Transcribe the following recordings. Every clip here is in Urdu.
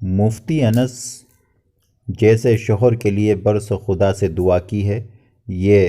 مفتی انس جیسے شوہر کے لیے برس خدا سے دعا کی ہے، یہ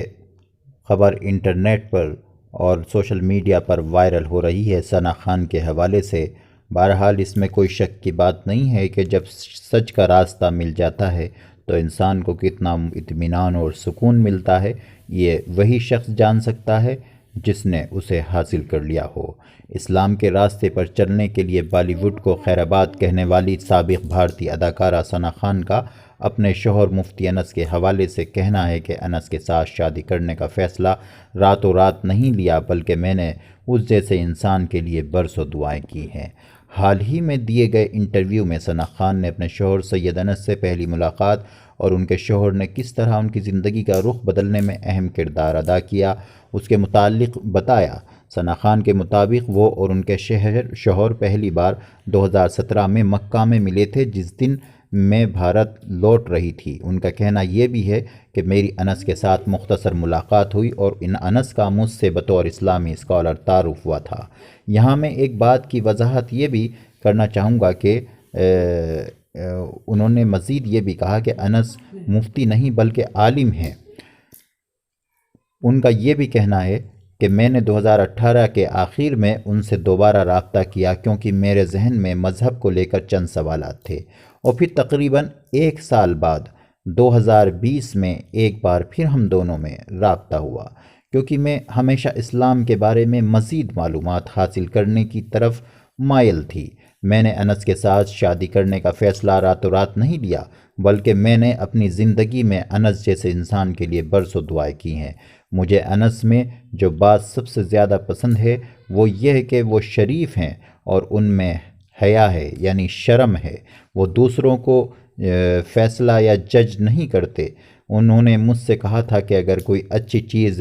خبر انٹرنیٹ پر اور سوشل میڈیا پر وائرل ہو رہی ہے ثنا خان کے حوالے سے۔ بہرحال اس میں کوئی شک کی بات نہیں ہے کہ جب سچ کا راستہ مل جاتا ہے تو انسان کو کتنا اطمینان اور سکون ملتا ہے، یہ وہی شخص جان سکتا ہے جس نے اسے حاصل کر لیا ہو۔ اسلام کے راستے پر چلنے کے لیے بالی ووڈ کو خیرآباد کہنے والی سابق بھارتی اداکارہ ثنا خان کا اپنے شوہر مفتی انس کے حوالے سے کہنا ہے کہ انس کے ساتھ شادی کرنے کا فیصلہ راتوں رات نہیں لیا، بلکہ میں نے اس جیسے انسان کے لیے برسوں دعائیں کی ہیں۔ حال ہی میں دیے گئے انٹرویو میں ثنا خان نے اپنے شوہر سید انس سے پہلی ملاقات اور ان کے شوہر نے کس طرح ان کی زندگی کا رخ بدلنے میں اہم کردار ادا کیا اس کے متعلق بتایا۔ ثنا خان کے مطابق وہ اور ان کے شوہر پہلی بار 2017 میں مکہ میں ملے تھے، جس دن میں بھارت لوٹ رہی تھی۔ ان کا کہنا یہ بھی ہے کہ میری انس کے ساتھ مختصر ملاقات ہوئی اور انس کا مجھ سے بطور اسلامی اسکالر تعارف ہوا تھا۔ یہاں میں ایک بات کی وضاحت یہ بھی کرنا چاہوں گا کہ انہوں نے مزید یہ بھی کہا کہ انس مفتی نہیں بلکہ عالم ہیں۔ ان کا یہ بھی کہنا ہے کہ میں نے 2018 کے آخر میں ان سے دوبارہ رابطہ کیا کیونکہ میرے ذہن میں مذہب کو لے کر چند سوالات تھے، اور پھر تقریباً ایک سال بعد 2020 میں ایک بار پھر ہم دونوں میں رابطہ ہوا، کیونکہ میں ہمیشہ اسلام کے بارے میں مزید معلومات حاصل کرنے کی طرف مائل تھی۔ میں نے انس کے ساتھ شادی کرنے کا فیصلہ راتوں رات نہیں لیا، بلکہ میں نے اپنی زندگی میں انس جیسے انسان کے لیے برسوں دعائیں کی ہیں۔ مجھے انس میں جو بات سب سے زیادہ پسند ہے وہ یہ ہے کہ وہ شریف ہیں اور ان میں حیا ہے، یعنی شرم ہے۔ وہ دوسروں کو فیصلہ یا جج نہیں کرتے۔ انہوں نے مجھ سے کہا تھا کہ اگر کوئی اچھی چیز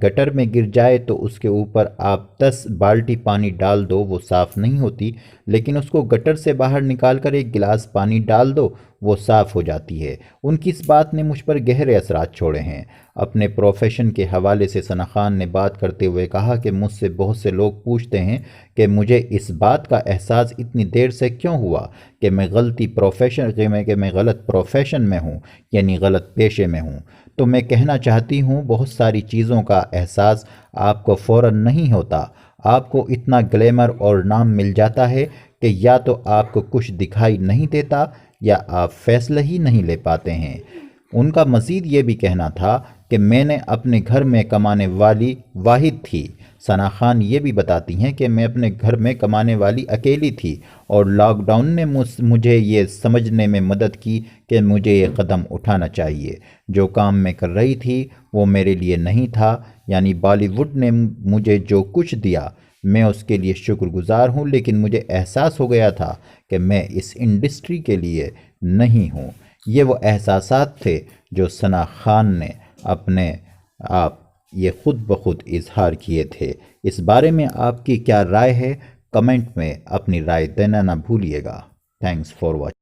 گٹر میں گر جائے تو اس کے اوپر آپ 10 بالٹی پانی ڈال دو، وہ صاف نہیں ہوتی، لیکن اس کو گٹر سے باہر نکال کر ایک گلاس پانی ڈال دو، وہ صاف ہو جاتی ہے۔ ان کی اس بات نے مجھ پر گہرے اثرات چھوڑے ہیں۔ اپنے پروفیشن کے حوالے سے ثنا خان نے بات کرتے ہوئے کہا کہ مجھ سے بہت سے لوگ پوچھتے ہیں کہ مجھے اس بات کا احساس اتنی دیر سے کیوں ہوا کہ میں غلط پروفیشن میں ہوں، یعنی غلط پیشے میں ہوں۔ تو میں کہنا چاہتی ہوں بہت ساری چیزوں کا احساس آپ کو فوراً نہیں ہوتا۔ آپ کو اتنا گلیمر اور نام مل جاتا ہے کہ یا تو آپ کو کچھ دکھائی نہیں دیتا یا آپ فیصلہ ہی نہیں لے پاتے ہیں۔ ان کا مزید یہ بھی کہنا تھا کہ میں نے اپنے گھر میں کمانے والی واحد تھی۔ ثنا خان یہ بھی بتاتی ہیں کہ میں اپنے گھر میں کمانے والی اکیلی تھی اور لاک ڈاؤن نے مجھے یہ سمجھنے میں مدد کی کہ مجھے یہ قدم اٹھانا چاہیے۔ جو کام میں کر رہی تھی وہ میرے لیے نہیں تھا، یعنی بالی ووڈ نے مجھے جو کچھ دیا میں اس کے لیے شکر گزار ہوں، لیکن مجھے احساس ہو گیا تھا کہ میں اس انڈسٹری کے لیے نہیں ہوں۔ یہ وہ احساسات تھے جو ثنا خان نے اپنے آپ یہ خود بخود اظہار کیے تھے۔ اس بارے میں آپ کی کیا رائے ہے؟ کمنٹ میں اپنی رائے دینا نہ بھولیے گا۔ Thanks for watching.